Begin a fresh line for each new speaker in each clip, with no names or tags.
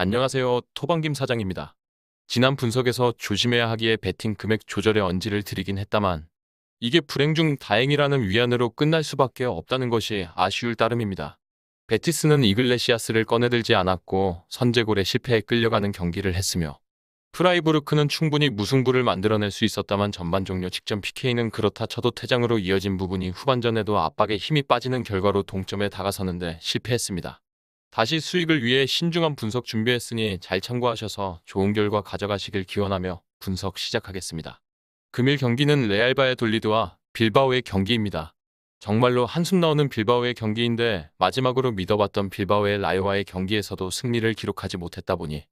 안녕하세요. 토방김 사장입니다. 지난 분석에서 조심해야 하기에 베팅 금액 조절에 언지를 드리긴 했다만 이게 불행 중 다행이라는 위안으로 끝날 수밖에 없다는 것이 아쉬울 따름입니다. 베티스는 이글레시아스를 꺼내들지 않았고 선제골에 실패에 끌려가는 경기를 했으며 프라이부르크는 충분히 무승부를 만들어낼 수 있었다만 전반 종료 직전 PK는 그렇다 쳐도 퇴장으로 이어진 부분이 후반전에도 압박에 힘이 빠지는 결과로 동점에 다가서는데 실패했습니다. 다시 수익을 위해 신중한 분석 준비했으니 잘 참고하셔서 좋은 결과 가져가시길 기원하며 분석 시작하겠습니다. 금일 경기는 레알 바야돌리드와 빌바오의 경기입니다. 정말로 한숨 나오는 빌바오의 경기인데 마지막으로 믿어봤던 빌바오의 라요와의 경기에서도 승리를 기록하지 못했다 보니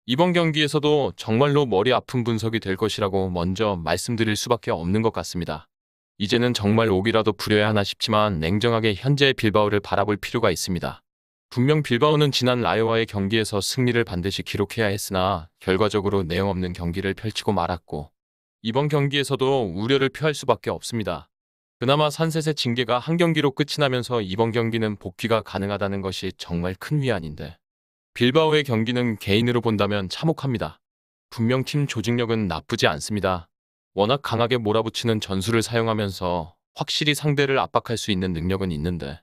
이번 경기에서도 정말로 머리 아픈 분석이 될 것이라고 먼저 말씀드릴 수밖에 없는 것 같습니다. 이제는 정말 옥이라도 부려야 하나 싶지만 냉정하게 현재의 빌바오를 바라볼 필요가 있습니다. 분명 빌바오는 지난 라요와의 경기에서 승리를 반드시 기록해야 했으나 결과적으로 내용 없는 경기를 펼치고 말았고 이번 경기에서도 우려를 표할 수밖에 없습니다. 그나마 산셋의 징계가 한 경기로 끝이 나면서 이번 경기는 복귀가 가능하다는 것이 정말 큰 위안인데 빌바오의 경기는 개인으로 본다면 참혹합니다. 분명 팀 조직력은 나쁘지 않습니다. 워낙 강하게 몰아붙이는 전술을 사용하면서 확실히 상대를 압박할 수 있는 능력은 있는데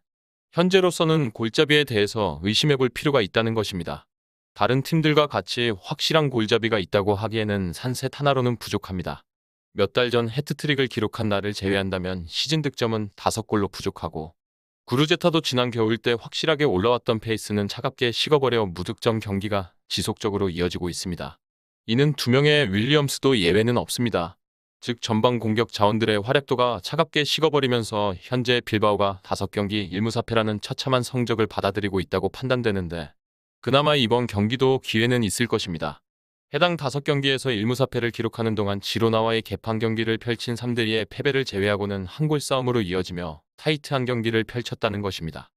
현재로서는 골잡이에 대해서 의심해 볼 필요가 있다는 것입니다. 다른 팀들과 같이 확실한 골잡이가 있다고 하기에는 산셋 하나로는 부족합니다. 몇 달 전 해트트릭을 기록한 날을 제외한다면 시즌 득점은 5골로 부족하고 구르제타도 지난 겨울 때 확실하게 올라왔던 페이스는 차갑게 식어버려 무득점 경기가 지속적으로 이어지고 있습니다. 이는 두 명의 윌리엄스도 예외는 없습니다. 즉 전방 공격 자원들의 활약도가 차갑게 식어버리면서 현재 빌바오가 5경기 1무사패라는 처참한 성적을 받아들이고 있다고 판단되는데 그나마 이번 경기도 기회는 있을 것입니다. 해당 5경기에서 1무사패를 기록하는 동안 지로나와의 개판 경기를 펼친 3대2의 패배를 제외하고는 한 골 싸움으로 이어지며 타이트한 경기를 펼쳤다는 것입니다.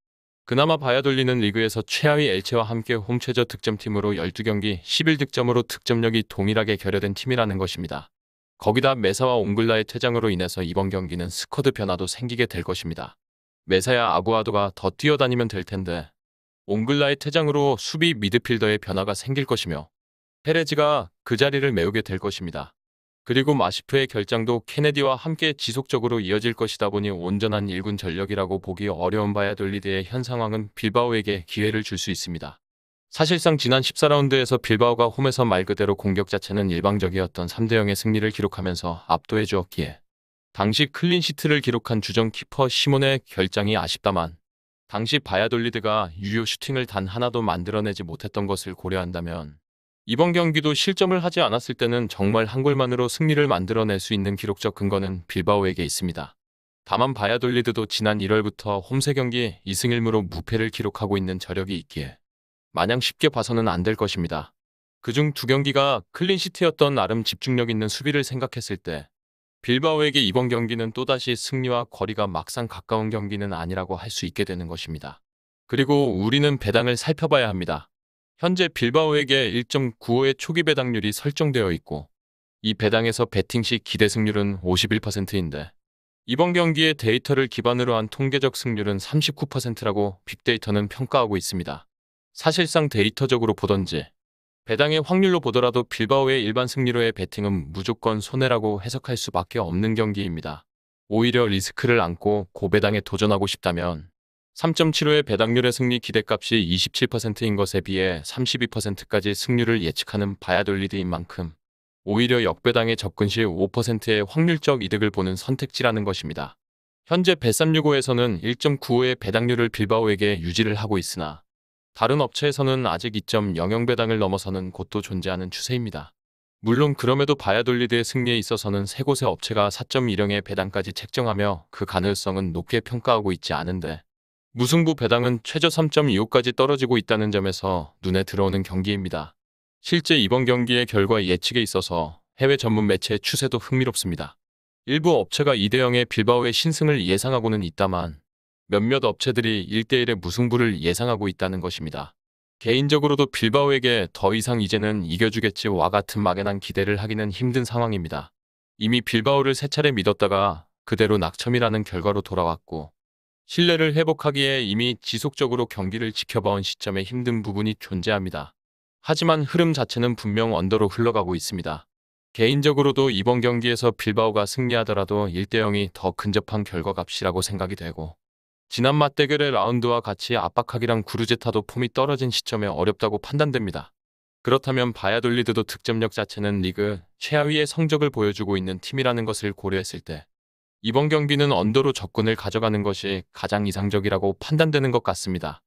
그나마 바야돌리는 리그에서 최하위 엘체와 함께 홈 최저 득점팀으로 12경기 11득점으로 득점력이 동일하게 결여된 팀이라는 것입니다. 거기다 메사와 옹글라의 퇴장으로 인해서 이번 경기는 스쿼드 변화도 생기게 될 것입니다. 메사야 아구아도가 더 뛰어다니면 될 텐데 옹글라의 퇴장으로 수비 미드필더의 변화가 생길 것이며 페레즈가 그 자리를 메우게 될 것입니다. 그리고 마시프의 결장도 케네디와 함께 지속적으로 이어질 것이다 보니 온전한 1군 전력이라고 보기 어려운 바야돌리드의 현 상황은 빌바오에게 기회를 줄 수 있습니다. 사실상 지난 14라운드에서 빌바오가 홈에서 말 그대로 공격 자체는 일방적이었던 3대0의 승리를 기록하면서 압도해 주었기에 당시 클린시트를 기록한 주전 키퍼 시몬의 결장이 아쉽다만 당시 바야돌리드가 유효 슈팅을 단 하나도 만들어내지 못했던 것을 고려한다면 이번 경기도 실점을 하지 않았을 때는 정말 한 골만으로 승리를 만들어낼 수 있는 기록적 근거는 빌바오에게 있습니다. 다만 바야돌리드도 지난 1월부터 홈 3경기 2승 1무로 무패를 기록하고 있는 저력이 있기에 마냥 쉽게 봐서는 안 될 것입니다. 그중 2경기가 클린시트였던 나름 집중력 있는 수비를 생각했을 때 빌바오에게 이번 경기는 또다시 승리와 거리가 막상 가까운 경기는 아니라고 할 수 있게 되는 것입니다. 그리고 우리는 배당을 살펴봐야 합니다. 현재 빌바오에게 1.95의 초기 배당률이 설정되어 있고 이 배당에서 베팅 시 기대 승률은 51%인데 이번 경기의 데이터를 기반으로 한 통계적 승률은 39%라고 빅데이터는 평가하고 있습니다. 사실상 데이터적으로 보던지 배당의 확률로 보더라도 빌바오의 일반 승리로의 베팅은 무조건 손해라고 해석할 수밖에 없는 경기입니다. 오히려 리스크를 안고 고배당에 도전하고 싶다면 3.75의 배당률의 승리 기대값이 27%인 것에 비해 32%까지 승률을 예측하는 바야돌리드인 만큼 오히려 역배당에 접근 시 5%의 확률적 이득을 보는 선택지라는 것입니다. 현재 bet365에서는 1.95의 배당률을 빌바오에게 유지를 하고 있으나 다른 업체에서는 아직 2.00 배당을 넘어서는 곳도 존재하는 추세입니다. 물론 그럼에도 바야돌리드의 승리에 있어서는 세 곳의 업체가 4.10의 배당까지 책정하며 그 가능성은 높게 평가하고 있지 않은데 무승부 배당은 최저 3.25까지 떨어지고 있다는 점에서 눈에 들어오는 경기입니다. 실제 이번 경기의 결과 예측에 있어서 해외 전문 매체의 추세도 흥미롭습니다. 일부 업체가 2대0의 빌바오의 신승을 예상하고는 있다만 몇몇 업체들이 1대1의 무승부를 예상하고 있다는 것입니다. 개인적으로도 빌바오에게 더 이상 이제는 이겨주겠지와 같은 막연한 기대를 하기는 힘든 상황입니다. 이미 빌바오를 3차례 믿었다가 그대로 낙첨이라는 결과로 돌아왔고 신뢰를 회복하기에 이미 지속적으로 경기를 지켜봐온 시점에 힘든 부분이 존재합니다. 하지만 흐름 자체는 분명 언더로 흘러가고 있습니다. 개인적으로도 이번 경기에서 빌바오가 승리하더라도 1대0이 더 근접한 결과값이라고 생각이 되고, 지난 맞대결의 라운드와 같이 압박하기랑 구르제타도 폼이 떨어진 시점에 어렵다고 판단됩니다. 그렇다면 바야돌리드도 득점력 자체는 리그 최하위의 성적을 보여주고 있는 팀이라는 것을 고려했을 때 이번 경기는 언더로 접근을 가져가는 것이 가장 이상적이라고 판단되는 것 같습니다.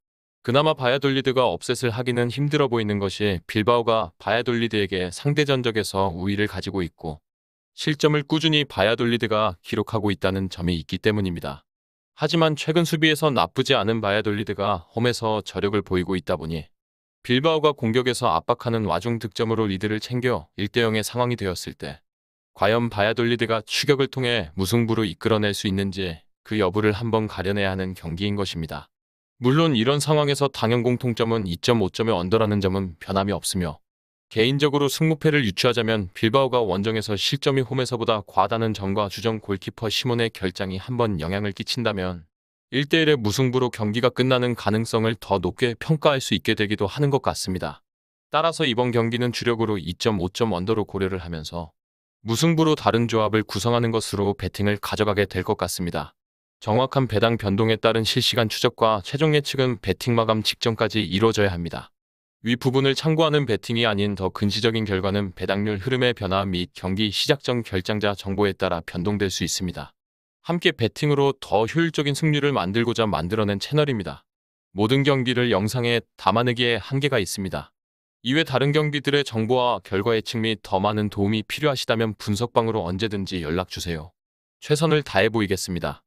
그나마 바야돌리드가 업셋을 하기는 힘들어 보이는 것이 빌바오가 바야돌리드에게 상대 전적에서 우위를 가지고 있고 실점을 꾸준히 바야돌리드가 기록하고 있다는 점이 있기 때문입니다. 하지만 최근 수비에서 나쁘지 않은 바야돌리드가 홈에서 저력을 보이고 있다 보니 빌바오가 공격에서 압박하는 와중 득점으로 리드를 챙겨 1대0의 상황이 되었을 때 과연 바야돌리드가 추격을 통해 무승부로 이끌어낼 수 있는지 그 여부를 한번 가려내야 하는 경기인 것입니다. 물론 이런 상황에서 당연 공통점은 2.5점의 언더라는 점은 변함이 없으며 개인적으로 승무패를 유추하자면 빌바오가 원정에서 실점이 홈에서보다 과다는 점과 주전 골키퍼 시몬의 결장이 한번 영향을 끼친다면 1대1의 무승부로 경기가 끝나는 가능성을 더 높게 평가할 수 있게 되기도 하는 것 같습니다. 따라서 이번 경기는 주력으로 2.5점 언더로 고려를 하면서 무승부로 다른 조합을 구성하는 것으로 배팅을 가져가게 될 것 같습니다. 정확한 배당 변동에 따른 실시간 추적과 최종 예측은 배팅 마감 직전까지 이루어져야 합니다. 위 부분을 참고하는 배팅이 아닌 더 근시적인 결과는 배당률 흐름의 변화 및 경기 시작 전 결장자 정보에 따라 변동될 수 있습니다. 함께 배팅으로 더 효율적인 승률을 만들고자 만들어낸 채널입니다. 모든 경기를 영상에 담아내기에 한계가 있습니다. 이외 다른 경기들의 정보와 결과 예측 및 더 많은 도움이 필요하시다면 분석방으로 언제든지 연락주세요. 최선을 다해 보이겠습니다.